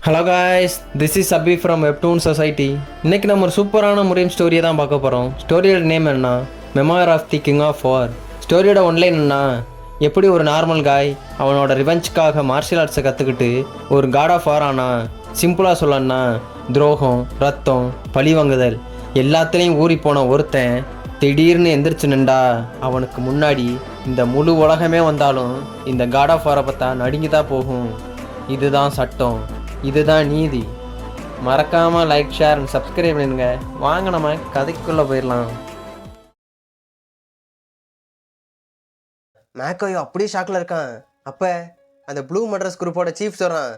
Hello guys, this is Abhi from Webtoon Society. இன்றைக்கி நம்ம ஒரு சூப்பரான முரேம் ஸ்டோரியை தான் பார்க்க போகிறோம். ஸ்டோரியோட நேம் என்ன? Memoir of the king of war. ஸ்டோரியோட ஒன்லைன் என்ன? எப்படி ஒரு நார்மல் காய் அவனோட ரிவெஞ்சுக்காக மார்ஷியல் ஆர்ட்ஸை கற்றுக்கிட்டு ஒரு காட் ஆஃப் வார் ஆனா. சிம்பிளாக சொல்லணும்னா துரோகம், ரத்தம், பழிவாங்குதல் எல்லாத்துலேயும் ஊறி போன ஒருத்தன் திடீர்னு எந்திரிச்சு நின்றா அவனுக்கு முன்னாடி இந்த முழு உலகமே வந்தாலும் இந்த காட் ஆஃப் வாரை பார்த்தா நடுங்கி தான் போகும். இதுதான் சட்டம், இதுதான் நீதி. மறக்காம லைக், ஷேர் அண்ட் சப்ஸ்கிரைப் பண்ணுங்க. வாங்க நம்ம கதைக்குள்ள போயிடலாம். மேக்கோயோ அப்படியே ஷாக்கில் இருக்கான். அப்போ அந்த ப்ளூ மட்ரஸ் குரூப்போட சீஃப் சொல்கிறான்,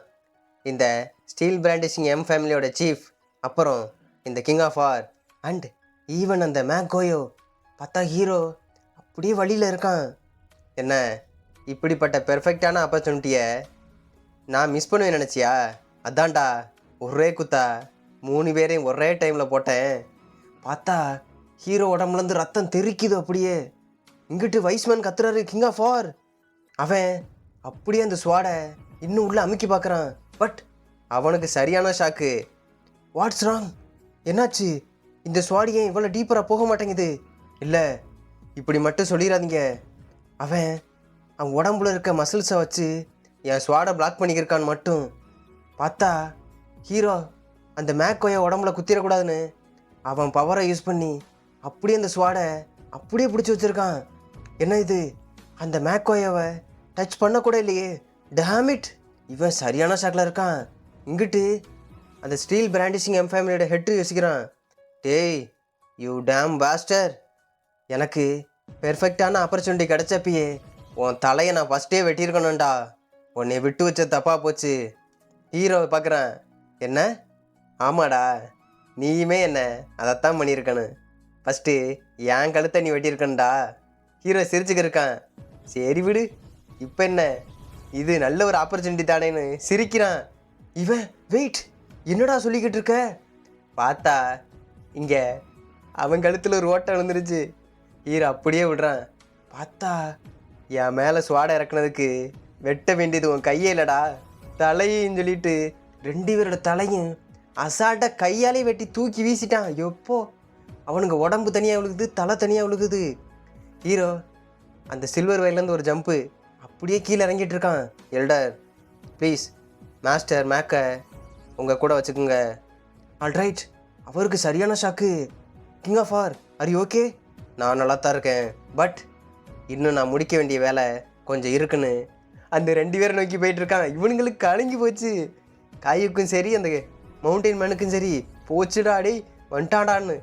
இந்த ஸ்டீல் பிராண்டிஷிங் எம் ஃபேமிலியோட சீஃப், அப்புறம் இந்த king of war and even அந்த மேக்கோயோ பார்த்தா ஹீரோ அப்படியே வழியில் இருக்கான். என்ன இப்படிப்பட்ட பெர்ஃபெக்டான ஆப்பர்ச்சுனிட்டியை நான் மிஸ் பண்ணுவேன் நினச்சியா? அதான்டா ஒரே குத்தா 3 பேரையும் ஒரே டைமில் போட்டேன். பார்த்தா ஹீரோ உடம்புலேருந்து ரத்தம் தெறிக்குது. அப்படியே இங்கிட்டு வைஸ்மேன் கத்துறாரு, கிங் ஆஃப் வார். அவன் அப்படியே அந்த ஸ்வாடை இன்னும் உள்ளே அமுக்கி பார்க்குறான். பட் அவனுக்கு சரியான ஷாக்கு. What's wrong? என்னாச்சு? இந்த ஸ்வாடி ஏன் இவ்வளோ டீப்பராக போக மாட்டேங்குது? இல்லை, இப்படி மட்டும் சொல்லிடாதீங்க. அவன் உடம்புல இருக்க மசில்ஸை வச்சு என் ஸ்வாடை பிளாக் பண்ணிக்கிருக்கான்னு மட்டும். பார்த்தா ஹீரோ அந்த மேக்கோயை உடம்புல குத்திடக்கூடாதுன்னு அவன் பவரை யூஸ் பண்ணி அப்படியே அந்த ஸ்வாடை அப்படியே பிடிச்சி வச்சுருக்கான். என்ன இது? அந்த மேக்கோயவை டச் பண்ணக்கூட இல்லையே. டேமிட், இவன் சரியான ஷாக்கில் இருக்கான். இங்கிட்டு அந்த ஸ்டீல் பிராண்டிஷிங் எம் ஃபேமிலியோட ஹெட்டு யோசிக்கிறான். டேய் யூ டேம் பாஸ்டர், எனக்கு பெர்ஃபெக்டான ஆப்பர்ச்சுனிட்டி கிடச்சப்பயே உன் தலையை நான் ஃபஸ்ட்டே வெட்டியிருக்கணும்டா. உன்னை விட்டு வச்ச தப்பாக போச்சு. ஹீரோவை பார்க்குறான். என்ன? ஆமாடா, நீயுமே என்ன அதைத்தான் பண்ணியிருக்கணும். ஃபஸ்ட்டு என் கழுத்தை நீ வெட்டியிருக்கணுடா. ஹீரோ சிரிச்சுக்க இருக்கான். சரி விடு, இப்போ என்ன, இது நல்ல ஒரு ஆப்பர்ச்சுனிட்டி தானேன்னு சிரிக்கிறான். இவன் வெயிட், என்னடா சொல்லிக்கிட்டு இருக்க? பார்த்தா இங்கே அவன் கழுத்தில் ஒரு ஓட்டை விழுந்துருச்சு. ஹீரோ அப்படியே விடுறான். பார்த்தா என் மேலே சுவாடை இறக்குனதுக்கு வெட்ட வேண்டியது உன் கையே இல்லைடா, தலையும் சொல்லிட்டு 2 பேரோட தலையும் அசால்ட்டாக கையாலே வெட்டி தூக்கி வீசிட்டான். எப்போ அவனுக்கு உடம்பு தனியாக விழுகுது, தலை தனியாக விழுகுது. ஹீரோ அந்த சில்வர் வயர்லேருந்து ஒரு ஜம்ப்பு அப்படியே கீழே இறங்கிட்டு இருக்கான். எல்டர் ப்ளீஸ், மாஸ்டர் மேக்கை உங்கள் கூட வச்சுக்கோங்க. ஆல்ரைட். அவருக்கு சரியான shock. King of war, are you okay? நான் நல்லா தான் இருக்கேன், பட் இன்னும் நான் முடிக்க வேண்டிய வேலை கொஞ்சம் இருக்குன்னு அந்த 2 பேரை நோக்கி போயிட்டுருக்கான். இவனுங்களுக்கு கலங்கி போச்சு. காயுக்கும் சரி அந்த மவுண்டைன் மேனுக்கும் சரி, போச்சுடா அடி வந்துட்டாடான்னு.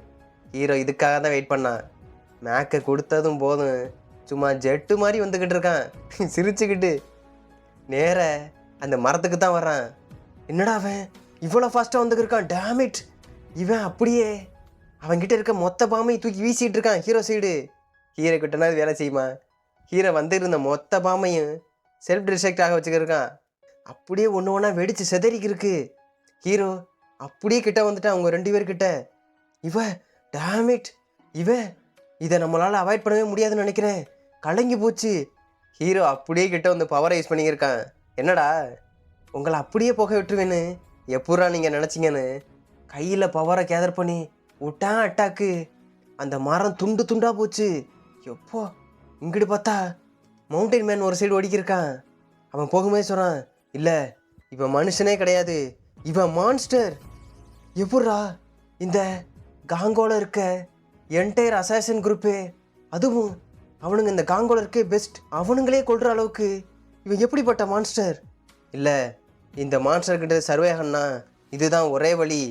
ஹீரோ இதுக்காக தான் வெயிட் பண்ணான். மேக்கை கொடுத்ததும் போதும் சும்மா ஜெட்டு மாதிரி வந்துக்கிட்டு இருக்கான். சிரிச்சுக்கிட்டு நேர அந்த மரத்துக்கு தான் வர்றான். என்னடா அவன் இவ்வளோ ஃபாஸ்ட்டாக வந்துக்கிருக்கான்? டேமிட், இவன் அப்படியே அவன்கிட்ட இருக்க மொத்த பாமையை தூக்கி வீசிகிட்டு இருக்கான் ஹீரோ சைடு. ஹீரோ கிட்டனா வேலை செய்யுமா? ஹீரோ வந்துருந்த மொத்த பாமையும் செல்ஃப் டிஸ்ட்ரக்டாக வச்சுக்கிருக்கான். அப்படியே ஒன்று ஒன்றா வெடித்து செதறிக்கிருக்கு. ஹீரோ அப்படியே கிட்ட வந்துட்டான் அவங்க 2 பேர்கிட்ட. டேமிட், இதை நம்மளால் அவாய்ட் பண்ணவே முடியாதுன்னு நினைக்கிறேன். கலங்கி போச்சு. ஹீரோ அப்படியே கிட்ட வந்து பவரை யூஸ் பண்ணிக்கிருக்கான். என்னடா உங்களை அப்படியே போக விட்டுருவேன்னு எப்பூரா நீங்கள் நினச்சிங்கன்னு கையில் பவரை கேதர் பண்ணி விட்டான் அட்டாக்கு. அந்த மரம் துண்டு துண்டாக போச்சு. எப்போ இங்கிட்டு பார்த்தா மவுண்டைன் மேன் ஒரு சைடு ஒடிக்கிருக்கான். அவன் போகும்போது சொல்கிறான், இல்லை இவன் மனுஷனே கிடையாது, இவன் மான்ஸ்டர். எப்பட்றா இந்த காங்கோல இருக்க என்டையர் அசாசின் குரூப்பு, அதுவும் அவனுங்க இந்த காங்கோல இருக்கே பெஸ்ட், அவனுங்களே கொள்கிற அளவுக்கு இவன் எப்படிப்பட்ட மான்ஸ்டர்? இல்லை, இந்த மான்ஸ்டர்கிட்ட சர்வே ஆகணும்னா இதுதான் ஒரே வழி.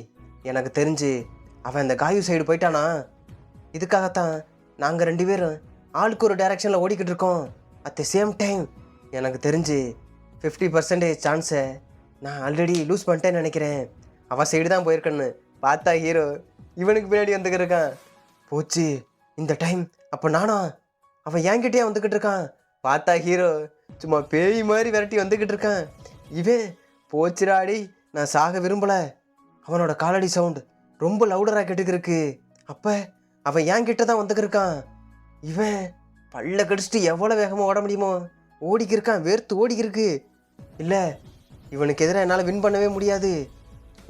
எனக்கு தெரிஞ்சு அவன் இந்த காயு சைடு போயிட்டானா. இதுக்காகத்தான் நாங்கள் 2 பேரும் ஆளுக்கு ஒரு டைரக்ஷனில் ஓடிக்கிட்டு இருக்கோம். அட் த சேம் டைம் எனக்கு தெரிஞ்சு 50% சான்ஸை நான் ஆல்ரெடி லூஸ் பண்ணிட்டேன்னு நினைக்கிறேன். அவன் சைடு தான் போயிருக்கேன்னு. பார்த்தா ஹீரோ இவனுக்கு பின்னாடி வந்துக்கிட்டு இருக்கான். போச்சு இந்த டைம். அப்போ நானா? அவன் என்கிட்டயே வந்துக்கிட்டு இருக்கான். பார்த்தா ஹீரோ சும்மா பேய் மாதிரி விரட்டி வந்துக்கிட்டு இருக்கான். இவன் போச்சுடாடி, நான் சாக விரும்பலை. அவனோட காலடி சவுண்ட் ரொம்ப லவுடராக கேட்டுக்கிருக்கு. அப்போ அவன் என்கிட்ட தான் வந்துக்கிருக்கான். இவன் பல்ல கடிச்சிட்டு எவ்வளோ வேகமாக ஓட முடியுமோ ஓடிக்கிருக்கான். வேர்த்து ஓடிக்கிருக்கு. இல்லை, இவனுக்கு எதிராக என்னால் வின் பண்ணவே முடியாது.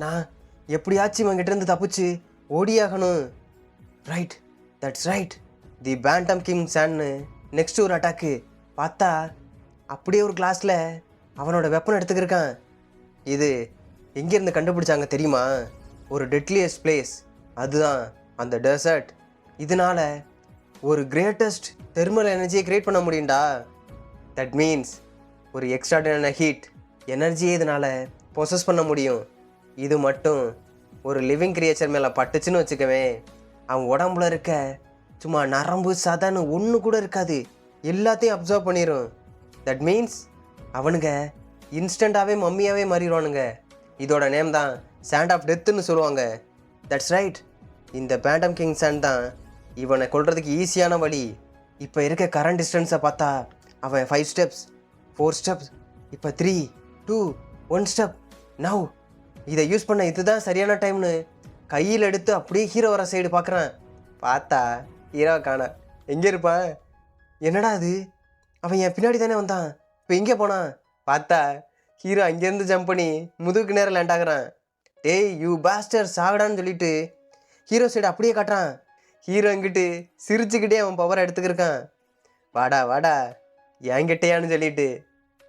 நான் எப்படியாச்சும் இவன்கிட்ட இருந்து தப்பிச்சு ஓடியாகணும். Right, that's right. The phantom king சான்னு நெக்ஸ்ட் ஒரு அட்டாக்கு பார்த்தா அப்படியே ஒரு கிளாஸில் அவனோட வெப்பன் எடுத்துக்கிருக்கான். இது எங்கேருந்து கண்டுபிடிச்சாங்க தெரியுமா? ஒரு டெட்லியஸ்ட் பிளேஸ், அதுதான் அந்த டெசர்ட். இதனால ஒரு கிரேட்டஸ்ட் தெர்மல் எனர்ஜியை கிரியேட் பண்ண முடியும்டா. தட் மீன்ஸ் ஒரு எக்ஸ்ட்ராடினரி ஹீட் எனர்ஜியை இதனால் பொசஸ் பண்ண முடியும். இது மட்டும் ஒரு லிவிங் கிரியேச்சர் மேலே பட்டுச்சுன்னு வச்சுக்கவே, அவன் உடம்புல இருக்க சும்மா நரம்பு சதன்னு ஒன்று கூட இருக்காது, எல்லாத்தையும் அப்சர்வ் பண்ணிடும். தட் மீன்ஸ் அவனுங்க இன்ஸ்டண்ட்டாகவே மம்மியாகவே மாறிடுவானுங்க. இதோட நேம் தான் சாண்ட் ஆஃப் டெத்துன்னு சொல்லுவாங்க. That's right. இந்த பேண்டம் கிங் சாண்ட் தான் இவனை கொல்றதுக்கு ஈஸியான வழி. இப்போ இருக்க கரண்ட் டிஸ்டன்ஸை பார்த்தா அவன் 5 ஸ்டெப்ஸ், 4 ஸ்டெப்ஸ், இப்போ 3, 2, 1 ஸ்டெப். நவ் இதை யூஸ் பண்ண இதுதான் சரியான டைம்னு கையில் எடுத்து அப்படியே ஹீரோ வர சைடு பார்க்குறான். பார்த்தா ஹீரோ காண. எங்கே இருப்பான்? என்னடா அது, அவன் என் பின்னாடி தானே வந்தான், இப்போ எங்கே போனான்? பார்த்தா ஹீரோ அங்கேருந்து ஜம்ப் பண்ணி முதுகுக்கு நேரம் லேண்ட் ஆகுறான். டேய் யூ பாஸ்டர் சாகடான்னு சொல்லிட்டு ஹீரோ சைடு அப்படியே காட்டுறான். ஹீரோ இங்கிட்டு சிரிச்சுக்கிட்டே அவன் பவரை எடுத்துக்கிருக்கான். வாடா வாடா என்கிட்டையான்னு சொல்லிட்டு.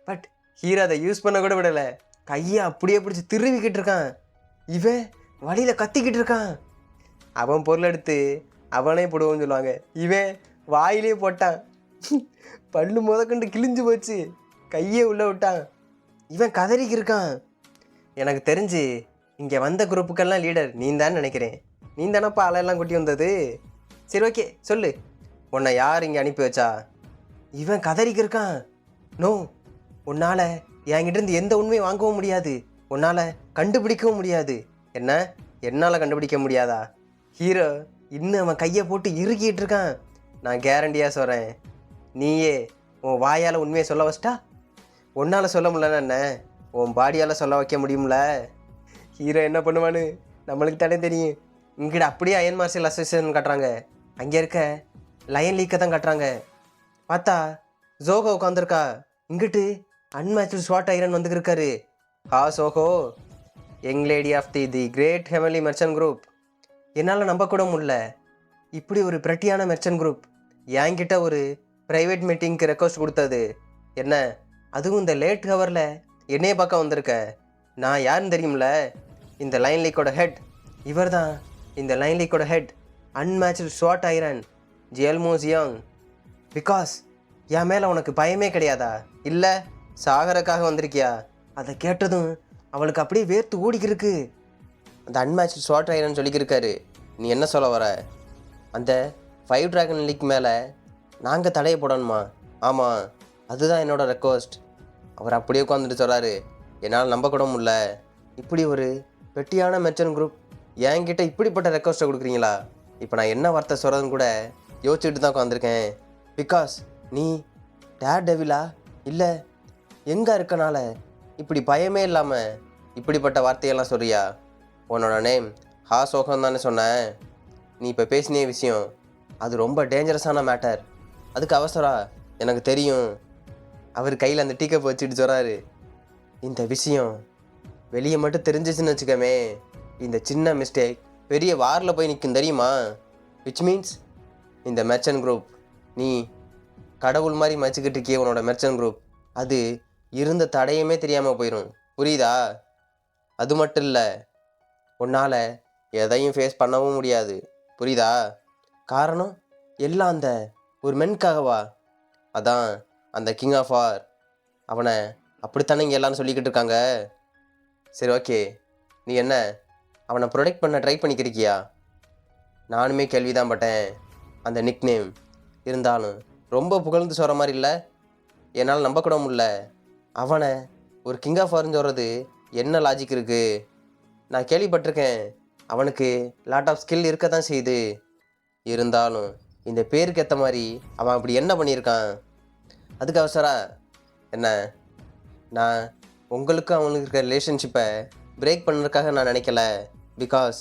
பட் ஹீரோ அதை யூஸ் பண்ண கூட விடலை, கையை அப்படியே பிடிச்சி திருவிக்கிட்டு இருக்கான். இவன் வழியில் கத்திக்கிட்டு இருக்கான். அவன் பொருள் எடுத்து அவனே போடுவோன்னு சொல்லுவாங்க, இவன் வாயிலே போட்டான். பல்லு முதக்கண்டு கிழிஞ்சு போச்சு, கையே உள்ளே விட்டான். இவன் கதறிக்கு இருக்கான். எனக்கு தெரிஞ்சு இங்கே வந்த குரூப்புக்கெல்லாம் லீடர் நீ தான் நினைக்கிறேன். நீ தானப்பா ஆளெல்லாம் கூட்டி வந்தது. சரி ஓகே சொல்லு, உன்னை யார் இங்கே அனுப்பி வச்சா? இவன் கதறிக்கு இருக்கான். நோ, உன்னால் என்கிட்டருந்து எந்த உண்மையும் வாங்கவும் முடியாது, உன்னால் கண்டுபிடிக்கவும் முடியாது. என்ன, என்னால் கண்டுபிடிக்க முடியாதா? ஹீரோ இன்னும் அவன் கையை போட்டு இறுக்கிட்டு இருக்கான். நான் கேரண்டியாக சொல்கிறேன், நீயே உன் வாயால் உண்மையை சொல்ல வச்சிட்டா உன்னால் சொல்ல முடியலன்னா என்ன, உன் பாடியால் சொல்ல வைக்க முடியும்ல. ஹீரோ என்ன பண்ணுவான்னு நம்மளுக்கு தானே தெரியும். இங்கிட்ட அப்படியே அயன் மார்ஷல் அசோசியேஷன் காட்டுறாங்க, அங்கே இருக்க லயன் லீக்கை தான் காட்டுறாங்க. பார்த்தா ஜோகோ உட்காந்துருக்கா. இங்கிட்டு அன்மேட்ச்டு ஸ்வாட் ஐரன் வந்துருக்காரு. ஹா சோகோ, young lady of the great heavenly merchant group. என்னால் நம்ப கூட முடியல, இப்படி ஒரு பிரட்டியான மெர்ச்சன்ட் குரூப் என்கிட்ட ஒரு ப்ரைவேட் மீட்டிங்க்கு ரெக்வஸ்ட் கொடுத்தது. என்ன, அதுவும் இந்த லேட் ஹவரில் என்னையே பார்க்க வந்திருக்க. நான் யாருன்னு தெரியும்ல, இந்த லைன் லீக்கோட ஹெட். இவர் தான் இந்த லைன் லீக்கோட ஹெட், அன்மேட்ச்டு ஸ்வாட் ஐரன் ஜியல்மோஸ் யங். பிகாஸ் என் மேலே உனக்கு பயமே கிடையாதா? இல்லை சாகரக்காக வந்திருக்கியா? அதை கேட்டதும் அவளுக்கு அப்படியே வேர்த்து ஓடிக்கிருக்கு. அந்த அன்மேட்ச்டு ஸ்வாட் ஐரன் சொல்லிக்கிருக்காரு, நீ என்ன சொல்ல வர? அந்த 5 டிராகன் லீக் மேலே நாங்கள் தடையை போடணுமா? ஆமாம், அதுதான் என்னோட ரெக்வஸ்ட். அவர் அப்படியே உட்காந்துட்டு சொல்கிறாரு, என்னால் நம்ப கூட முடியல, இப்படி ஒரு வெட்டியான மெர்ச்சன்ட் குரூப் என்கிட்ட இப்படிப்பட்ட ரெக்வஸ்ட்டை கொடுக்குறீங்களா? இப்போ நான் என்ன வார்த்தை சொல்கிறதுன்னு கூட யோசிச்சுட்டு தான் உட்காந்துருக்கேன். பிகாஸ் நீ டேர் டெவிலா இல்லை எங்கே இருக்கனால இப்படி பயமே இல்லாமல் இப்படிப்பட்ட வார்த்தையெல்லாம் சொல்றியா? உன்னோட நேம் ஹா சோகம் தானே சொன்னேன். நீ இப்போ பேசினே விஷயம் அது ரொம்ப டேஞ்சரஸான மேட்டர், அதுக்கு அவசரா எனக்கு தெரியும். அவர் கையில் அந்த டீக்கப் வச்சுட்டு சொல்கிறாரு, இந்த விஷயம் வெளியே மட்டும் தெரிஞ்சிச்சுன்னு வச்சுக்கமே, இந்த சின்ன மிஸ்டேக் பெரிய வாரில் போய் நிற்கும் தெரியுமா? விச் மீன்ஸ் இந்த மெர்ச்சன்ட் குரூப் நீ கடவுள் மாதிரி மச்சிக்கிட்டு இருக்கிய உன்னோட மெர்ச்சன்ட் குரூப், அது இருந்த தடையுமே தெரியாமல் போயிடும். புரியுதா? அது மட்டும் இல்லை, உன்னால் எதையும் ஃபேஸ் பண்ணவும் முடியாது. புரியுதா? காரணம் எல்லாம் அந்த ஒரு மென்காகவா? அதான் அந்த கிங் ஆஃப் வார், அவனை அப்படித்தானே இங்கே எல்லாரும் சொல்லிக்கிட்டு இருக்காங்க. சரி ஓகே, நீ என்ன அவனை ப்ரொடெக்ட் பண்ண ட்ரை பண்ணிக்கிறியா? நானுமே கேள்வி தான் பட்டேன். அந்த நிக் நேம் இருந்தாலும் ரொம்ப புகழ்ந்து சொல்கிற மாதிரி இல்லை, என்னால் நம்ப கூட முடியல. அவனை ஒரு கிங் ஆஃப் வார்னு சொல்கிறது என்ன லாஜிக் இருக்குது? நான் கேள்விப்பட்டிருக்கேன், அவனுக்கு லாட் ஆஃப் ஸ்கில் இருக்க தான் செய்யுது. இருந்தாலும் இந்த பேருக்கு ஏற்ற மாதிரி அவன் அப்படி என்ன பண்ணியிருக்கான்? அதுக்கு அவசரா என்ன, நான் உங்களுக்கும் அவனுக்கு இருக்கிற ரிலேஷன்ஷிப்பை பிரேக் பண்ணுறதுக்காக நான் நினைக்கல. பிகாஸ்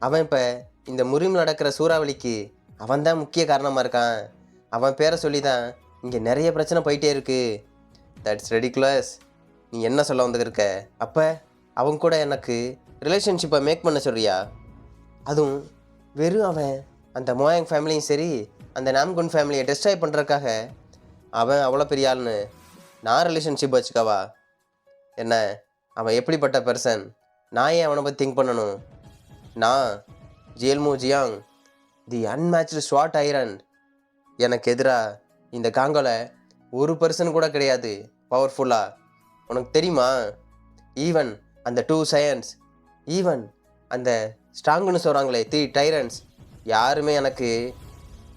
அவன் இப்போ இந்த முறிமில் நடக்கிற சூறாவளிக்கு அவன் தான் முக்கிய காரணமாக இருக்கான். அவன் பேரை சொல்லி தான் இங்கே நிறைய பிரச்சனை போயிட்டே இருக்குது. That's ridiculous. நீ என்ன சொல்ல வந்துருக்க? அப்போ அவங்க கூட எனக்கு ரிலேஷன்ஷிப்பை மேக் பண்ண சொல்றியா? அதுவும் வெறும் அவன் அந்த மோயாங் ஃபேமிலியும் சரி அந்த நாம்குன் ஃபேமிலியை டெஸ்ட்ராய் பண்ணுறதுக்காக அவன் அவ்வளோ பெரிய ஆள்னு நான் ரிலேஷன்ஷிப் வச்சுக்கவா? என்ன, அவன் எப்படிப்பட்ட பர்சன்? நான் ஏன் அவனை பற்றி திங்க் பண்ணணும்? நான் ஜியல்மூ ஜியாங், தி அன்மேட்ச்டு ஸ்வாட் ஐரன். எனக்கு எதிராக இந்த காங்கோல ஒரு பர்சன் கூட கிடையாது பவர்ஃபுல்லாக. உனக்கு தெரியுமா? ஈவன் அந்த 2 சயன்ஸ், ஈவன் அந்த ஸ்ட்ராங்குன்னு சொல்கிறாங்களே 3 டைரன்ஸ், யாருமே எனக்கு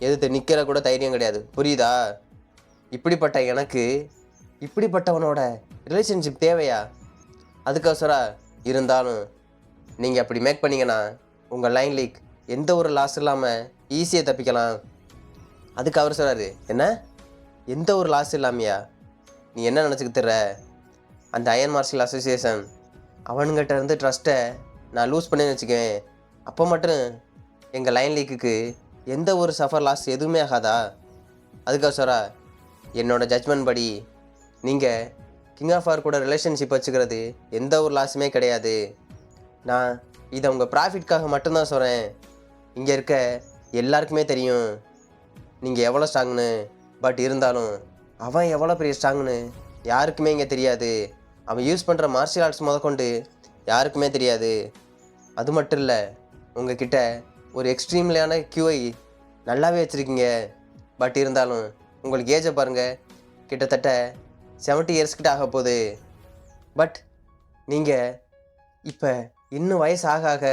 எதிர்த்து நிற்கிற கூட தைரியம் கிடையாது. புரியுதா? இப்படிப்பட்ட எனக்கு இப்படிப்பட்டவனோட ரிலேஷன்ஷிப் தேவையா? அதுக்கோசரா இருந்தாலும் நீங்கள் அப்படி மேக் பண்ணீங்கன்னா உங்கள் லைன் லீக் எந்த ஒரு லாஸ் இல்லாமல் ஈஸியாக தப்பிக்கலாம். அதுக்கு அவர் சொல்கிறாரு, என்ன எந்த ஒரு லாஸ் இல்லாமையா? நீ என்ன நினச்சிக்கிட்டுற? அந்த அயன் மார்ஷல் அசோசியேஷன் அவனுங்கிட்ட இருந்து ட்ரஸ்ட்டை நான் லூஸ் பண்ணேன்னு வச்சுக்கேன், அப்போ மட்டும் எங்கள் லைன் லீக்குக்கு எந்த ஒரு சஃபர் லாஸ் எதுவுமே ஆகாதா? அதுக்கோசரா என்னோடய ஜட்ஜ்மெண்ட் படி நீங்கள் கிங் ஆஃப் ஆர் கூட ரிலேஷன்ஷிப் வச்சுக்கிறது எந்த ஒரு லாஸுமே கிடையாது. நான் இதை உங்கள் ப்ராஃபிட்காக மட்டும்தான் சொல்கிறேன். இங்கே இருக்க எல்லாருக்குமே தெரியும் நீங்கள் எவ்வளோ ஸ்ட்ராங்னு. பட் இருந்தாலும் அவன் எவ்வளோ பெரிய ஸ்ட்ராங்னு யாருக்குமே இங்கே தெரியாது. அவன் யூஸ் பண்ணுற மார்ஷியல் ஆர்ட்ஸ் முதற்கொண்டு யாருக்குமே தெரியாது. அது மட்டும் இல்லை, உங்ககிட்ட ஒரு எக்ஸ்ட்ரீம்லியான கியூஐ நல்லாவே வச்சுருக்கீங்க. பட் இருந்தாலும் உங்களுக்கு ஏஜை பாருங்கள், கிட்டத்தட்ட 70 இயர்ஸ்கிட்ட ஆக போகுது. பட் நீங்கள் இப்போ இன்னும் வயசு ஆக ஆக